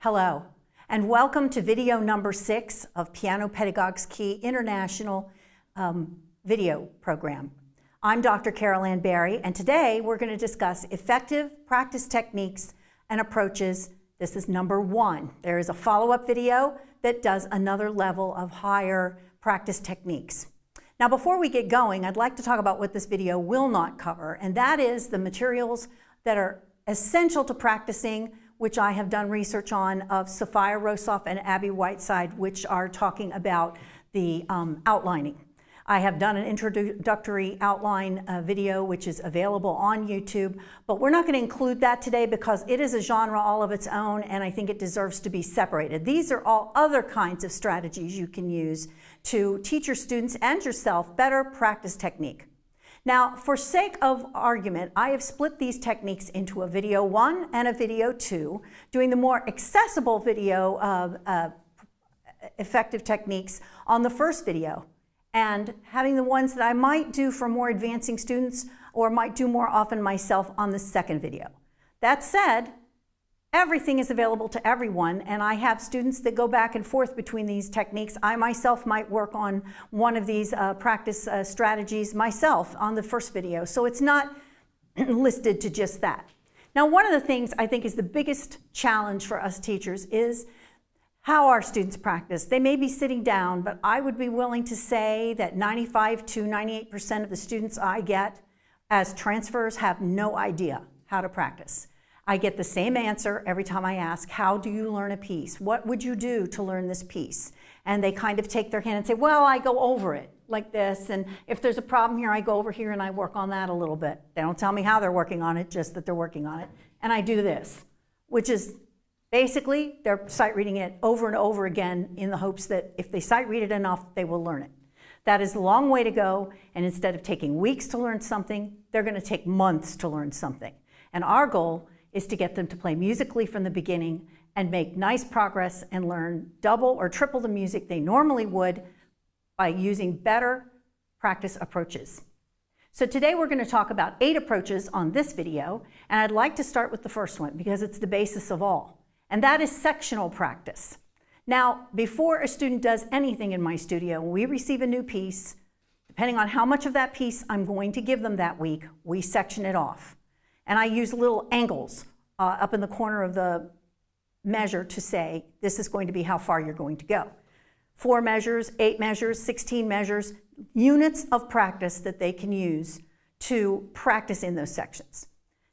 Hello, and welcome to video number 6 of Piano Pedagogues Key International video program. I'm Dr. Carol Ann Berry, and today we're going to discuss effective practice techniques and approaches. This is number 1. There is a follow-up video that does another level of higher practice techniques. Now, before we get going, I'd like to talk about what this video will not cover, and that is the materials that are essential to practicing, which I have done research on, of Sophia Rosoff and Abby Whiteside, which are talking about the outlining. I have done an introductory outline video, which is available on YouTube, but we're not going to include that today because it is a genre all of its own, and I think it deserves to be separated. These are all other kinds of strategies you can use to teach your students and yourself better practice technique. Now, for sake of argument, I have split these techniques into a video 1 and a video 2, doing the more accessible video of effective techniques on the first video, and having the ones that I might do for more advancing students or might do more often myself on the second video. That said, everything is available to everyone, and I have students that go back and forth between these techniques. I myself might work on one of these practice strategies myself on the first video, so it's not listed to just that. Now, one of the things I think is the biggest challenge for us teachers is how our students practice. They may be sitting down, but I would be willing to say that 95 to 98% of the students I get as transfers have no idea how to practice. I get the same answer every time I ask, how do you learn a piece? What would you do to learn this piece? And they kind of take their hand and say, well, I go over it like this, and if there's a problem here, I go over here and I work on that a little bit. They don't tell me how they're working on it, just that they're working on it. And I do this, which is basically they're sight reading it over and over again in the hopes that if they sight read it enough, they will learn it. That is a long way to go, and instead of taking weeks to learn something, they're going to take months to learn something. And our goal is to get them to play musically from the beginning and make nice progress and learn double or triple the music they normally would by using better practice approaches. So today we're going to talk about 8 approaches on this video, and I'd like to start with the first one because it's the basis of all, and that is sectional practice. Now, before a student does anything in my studio, when we receive a new piece, depending on how much of that piece I'm going to give them that week, we section it off. And I use little angles up in the corner of the measure to say, this is going to be how far you're going to go. 4 measures, 8 measures, 16 measures, units of practice that they can use to practice in those sections.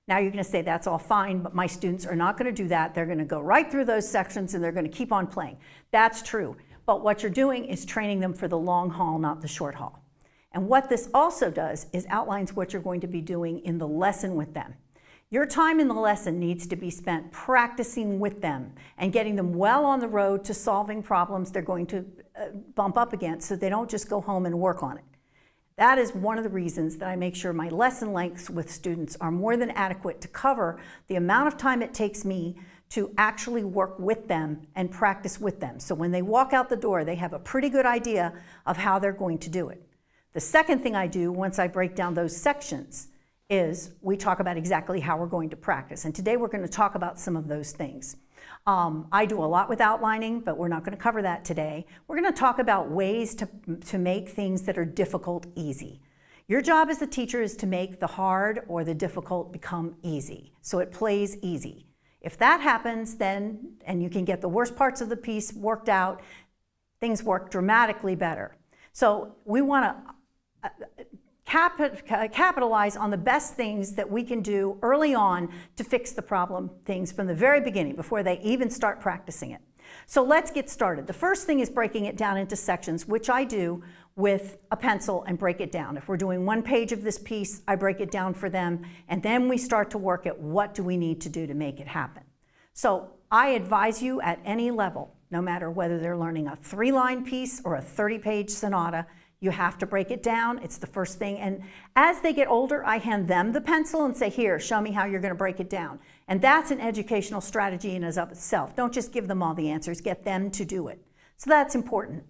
Now you're going to say, that's all fine, but my students are not going to do that. They're going to go right through those sections and they're going to keep on playing. That's true. But what you're doing is training them for the long haul, not the short haul. And what this also does is outlines what you're going to be doing in the lesson with them. Your time in the lesson needs to be spent practicing with them and getting them well on the road to solving problems they're going to bump up against so they don't just go home and work on it. That is one of the reasons that I make sure my lesson lengths with students are more than adequate to cover the amount of time it takes me to actually work with them and practice with them. So when they walk out the door, they have a pretty good idea of how they're going to do it. The second thing I do once I break down those sections is we talk about exactly how we're going to practice. And today we're going to talk about some of those things. I do a lot with outlining, but we're not going to cover that today. We're going to talk about ways to make things that are difficult easy. Your job as the teacher is to make the hard or the difficult become easy, so it plays easy. If that happens, then, and you can get the worst parts of the piece worked out, things work dramatically better. So we want to capitalize on the best things that we can do early on to fix the problem things from the very beginning before they even start practicing it. So let's get started. The first thing is breaking it down into sections, which I do with a pencil and break it down. If we're doing 1 page of this piece, I break it down for them, and then we start to work at what do we need to do to make it happen. So I advise you at any level, no matter whether they're learning a 3-line piece or a 30-page sonata, you have to break it down. It's the first thing. And as they get older, I hand them the pencil and say, here, show me how you're going to break it down. And that's an educational strategy in and of itself. Don't just give them all the answers, get them to do it. So that's important.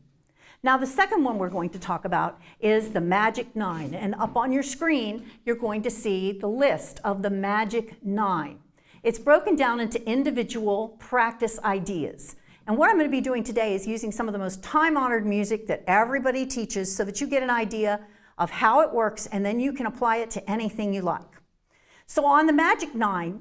Now, the second one we're going to talk about is the Magic 9. And up on your screen, you're going to see the list of the Magic 9. It's broken down into individual practice ideas. And what I'm going to be doing today is using some of the most time-honored music that everybody teaches so that you get an idea of how it works, and then you can apply it to anything you like. So on the Magic 9,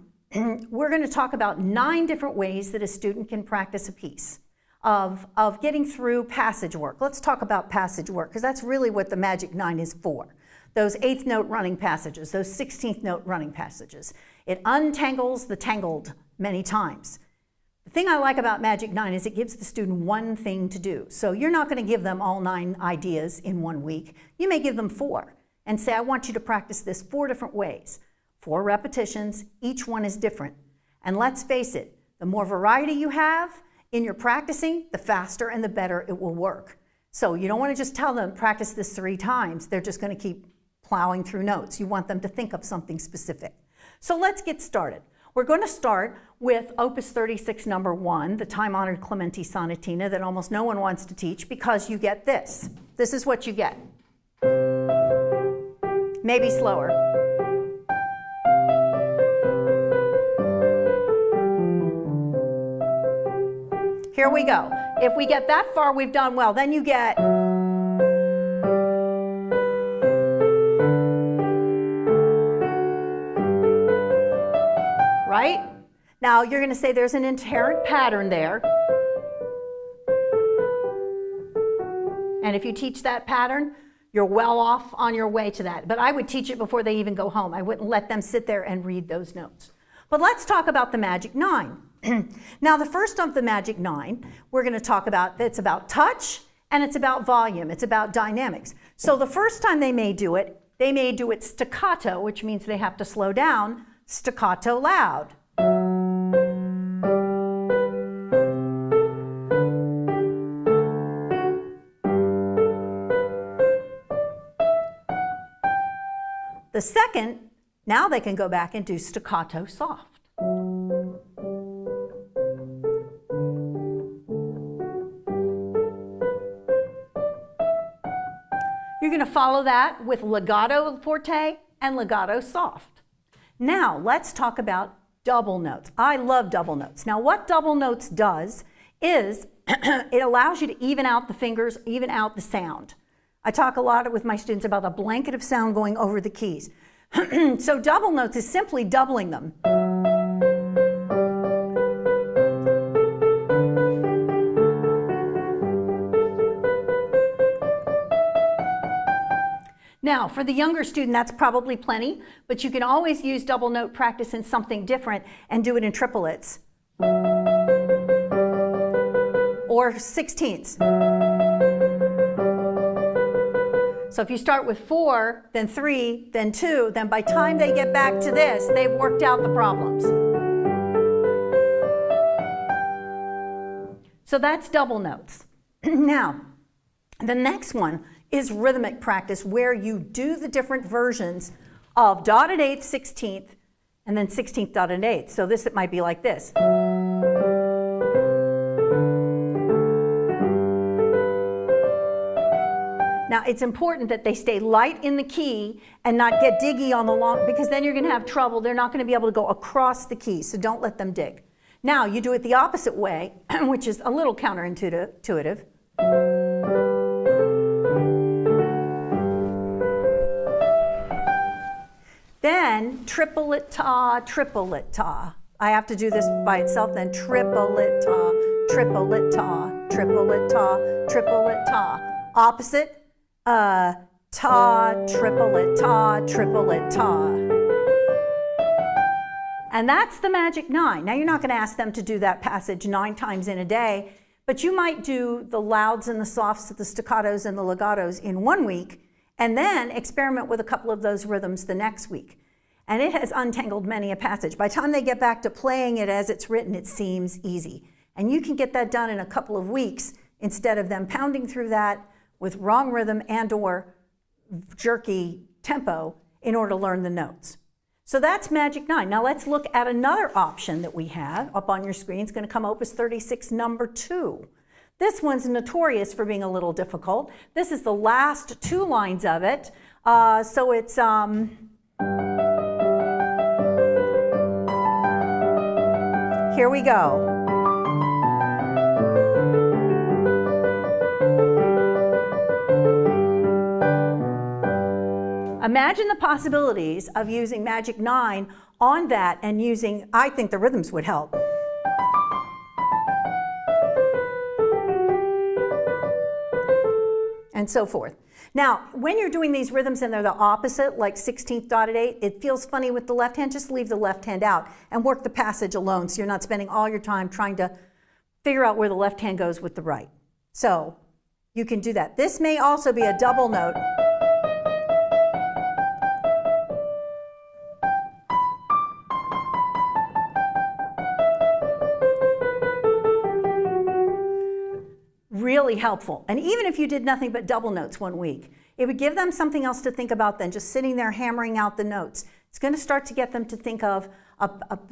we're going to talk about 9 different ways that a student can practice a piece of getting through passage work. Let's talk about passage work, because that's really what the Magic 9 is for. Those 8th note running passages, those 16th note running passages. It untangles the tangled many times. The thing I like about Magic 9 is it gives the student one thing to do. So you're not going to give them all 9 ideas in 1 week. You may give them 4 and say, I want you to practice this 4 different ways. 4 repetitions, each one is different. And let's face it, the more variety you have in your practicing, the faster and the better it will work. So you don't want to just tell them, practice this 3 times. They're just going to keep plowing through notes. You want them to think of something specific. So let's get started. We're going to start with Opus 36, number 1, the time-honored Clementi Sonatina that almost no one wants to teach because you get this. This is what you get. Maybe slower. Here we go. If we get that far, we've done well. Then you get... right? Now you're going to say there's an inherent pattern there. And if you teach that pattern, you're well off on your way to that. But I would teach it before they even go home. I wouldn't let them sit there and read those notes. But let's talk about the Magic 9. Now the first of the Magic 9 we're going to talk about, it's about touch and it's about volume. It's about dynamics. So the first time they may do it staccato, which means they have to slow down, staccato loud. The second, now they can go back and do staccato soft. You're going to follow that with legato forte and legato soft. Now, let's talk about double notes. I love double notes. Now, what double notes does is it allows you to even out the fingers, even out the sound. I talk a lot with my students about a blanket of sound going over the keys. So double notes is simply doubling them. Now, for the younger student, that's probably plenty, but you can always use double note practice in something different and do it in triplets or sixteenths. So if you start with 4, then 3, then 2, then by the time they get back to this, they've worked out the problems. So that's double notes. Now, the next one is rhythmic practice, where you do the different versions of dotted 8th, 16th, and then 16th dotted 8th. So this, it might be like this. Now it's important that they stay light in the key and not get diggy on the long, because then you're going to have trouble. They're not going to be able to go across the key, so don't let them dig. Now you do it the opposite way, which is a little counterintuitive. Then triplet-ta, triplet-ta. I have to do this by itself then. Triplet-ta, triplet-ta, triplet-ta, triplet-ta. Opposite. Ta, triplet-ta, triplet-ta. And that's the Magic 9. Now you're not going to ask them to do that passage 9 times in a day, but you might do the louds and the softs, the staccatos and the legatos in 1 week, and then experiment with a couple of those rhythms the next week. And it has untangled many a passage. By the time they get back to playing it as it's written, it seems easy. And you can get that done in a couple of weeks instead of them pounding through that with wrong rhythm and or jerky tempo in order to learn the notes. So that's Magic 9. Now let's look at another option that we have up on your screen. It's going to come Opus 36, number 2. This one's notorious for being a little difficult. This is the last 2 lines of it. So it's... Here we go. Imagine the possibilities of using Magic 9 on that and using, I think the rhythms would help. And so forth. Now, when you're doing these rhythms and they're the opposite, like 16th dotted 8, it feels funny with the left hand, just leave the left hand out and work the passage alone so you're not spending all your time trying to figure out where the left hand goes with the right. So you can do that. This may also be a double note. Really helpful. And even if you did nothing but double notes one week, it would give them something else to think about than just sitting there hammering out the notes. It's going to start to get them to think of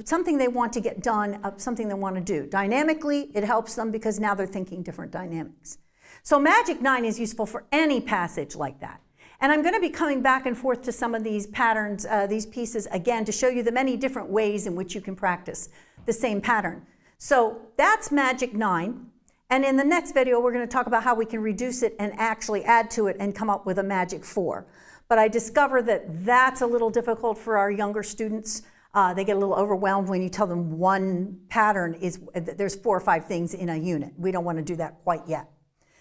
something they want to get done, something they want to do. Dynamically, it helps them because now they're thinking different dynamics. So Magic 9 is useful for any passage like that. And I'm going to be coming back and forth to some of these patterns, these pieces again, to show you the many different ways in which you can practice the same pattern. So that's Magic 9. And in the next video, we're going to talk about how we can reduce it and actually add to it and come up with a Magic 4. But I discovered that that's a little difficult for our younger students. They get a little overwhelmed when you tell them one pattern is, there's 4 or 5 things in a unit. We don't want to do that quite yet.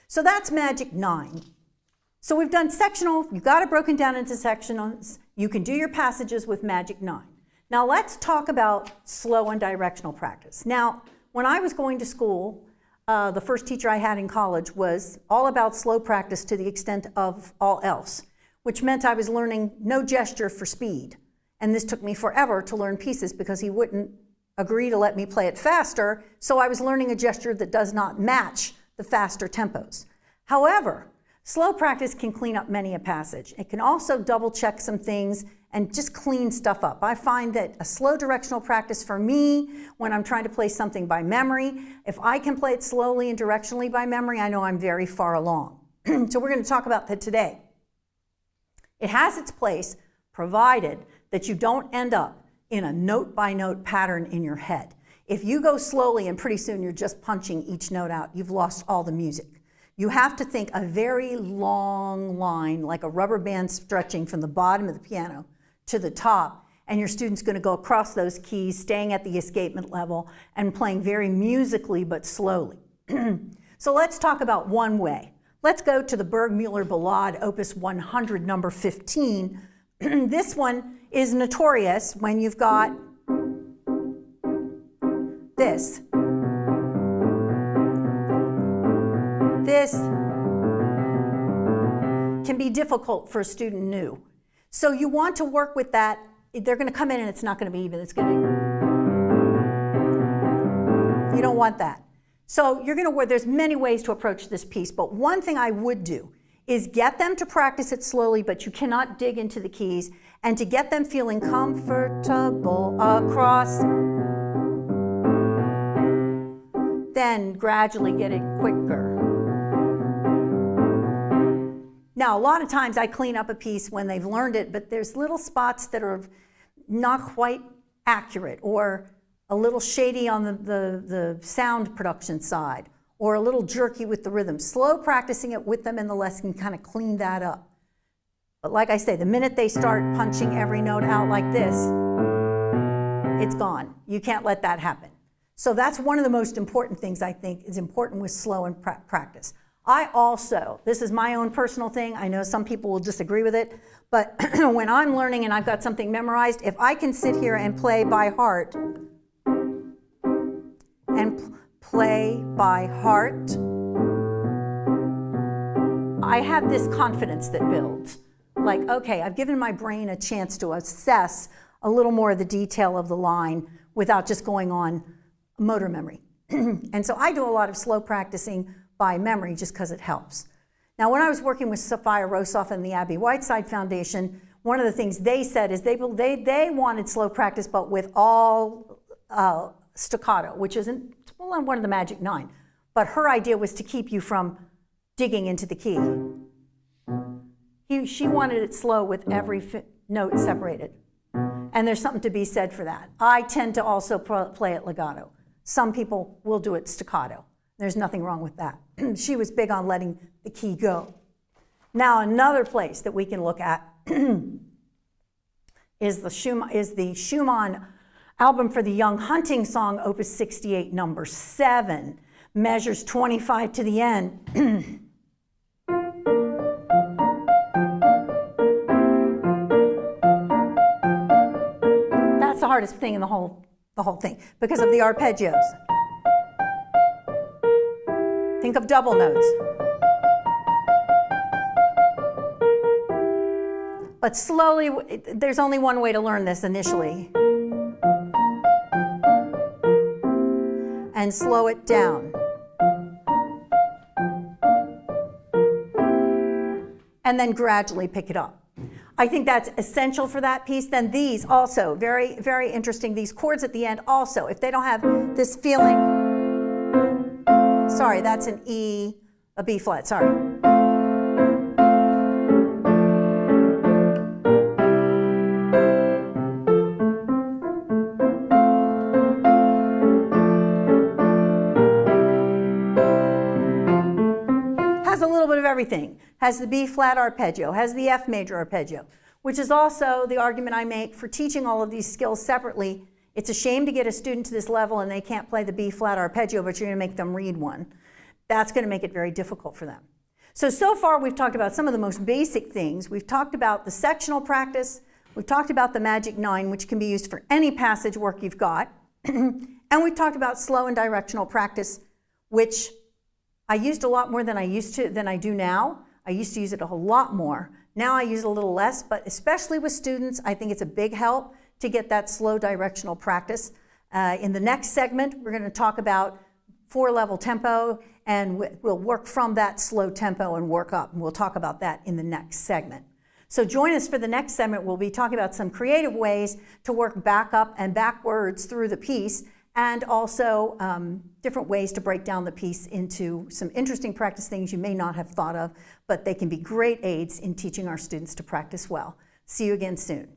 So that's Magic 9. So we've done sectional, you've got it broken down into sectionals. You can do your passages with Magic 9. Now let's talk about slow and directional practice. Now, when I was going to school, the first teacher I had in college was all about slow practice to the extent of all else, which meant I was learning no gesture for speed. And this took me forever to learn pieces because he wouldn't agree to let me play it faster, so I was learning a gesture that does not match the faster tempos. However, slow practice can clean up many a passage. It can also double check some things and just clean stuff up. I find that a slow directional practice for me, when I'm trying to play something by memory, if I can play it slowly and directionally by memory, I know I'm very far along. So we're going to talk about that today. It has its place, provided that you don't end up in a note-by-note pattern in your head. If you go slowly and pretty soon you're just punching each note out, you've lost all the music. You have to think a very long line, like a rubber band stretching from the bottom of the piano to the top, and your student's going to go across those keys, staying at the escapement level and playing very musically but slowly. So let's talk about one way. Let's go to the Burgmüller Ballade, Opus 100, number 15. This one is notorious when you've got this. This can be difficult for a student new. So you want to work with that. They're going to come in and it's not going to be even. It's going to be, you don't want that. So you're going to, there's many ways to approach this piece, but one thing I would do is get them to practice it slowly, but you cannot dig into the keys, and to get them feeling comfortable across, then gradually get it quicker. Now, a lot of times I clean up a piece when they've learned it, but there's little spots that are not quite accurate or a little shady on the sound production side or a little jerky with the rhythm. Slow practicing it with them in the lesson kind of clean that up. But like I say, the minute they start punching every note out like this, it's gone. You can't let that happen. So that's one of the most important things I think is important with slow and practice. I also, this is my own personal thing, I know some people will disagree with it, but when I'm learning and I've got something memorized, if I can sit here and play by heart, I have this confidence that builds. Like, okay, I've given my brain a chance to assess a little more of the detail of the line without just going on motor memory. And so I do a lot of slow practicing by memory just because it helps. Now, when I was working with Sophia Rosoff and the Abby Whiteside Foundation, one of the things they said is they wanted slow practice, but with all staccato, which isn't one of the Magic 9. But her idea was to keep you from digging into the key. She wanted it slow with every note separated. And there's something to be said for that. I tend to also play it legato. Some people will do it staccato. There's nothing wrong with that. She was big on letting the key go. Now, another place that we can look at is the Schumann album for the Young Hunting Song, Opus 68, number 7, measures 25 to the end. That's the hardest thing in the whole thing because of the arpeggios. Think of double notes. But slowly, there's only one way to learn this initially. And slow it down. And then gradually pick it up. I think that's essential for that piece. Then these also, very, very interesting. These chords at the end also, if they don't have this feeling, sorry, that's an E, a B flat, sorry. Has a little bit of everything. Has the B flat arpeggio, has the F major arpeggio, which is also the argument I make for teaching all of these skills separately. It's a shame to get a student to this level and they can't play the B flat arpeggio, but you're going to make them read one. That's going to make it very difficult for them. So far we've talked about some of the most basic things. We've talked about the sectional practice. We've talked about the Magic 9, which can be used for any passage work you've got. And we've talked about slow and directional practice, which I used a lot more than I do now. I used to use it a whole lot more. Now I use it a little less, but especially with students, I think it's a big help to get that slow directional practice. In the next segment, we're going to talk about 4-level tempo, and we'll work from that slow tempo and work up. And we'll talk about that in the next segment. So join us for the next segment. We'll be talking about some creative ways to work back up and backwards through the piece, and also different ways to break down the piece into some interesting practice things you may not have thought of, but they can be great aids in teaching our students to practice well. See you again soon.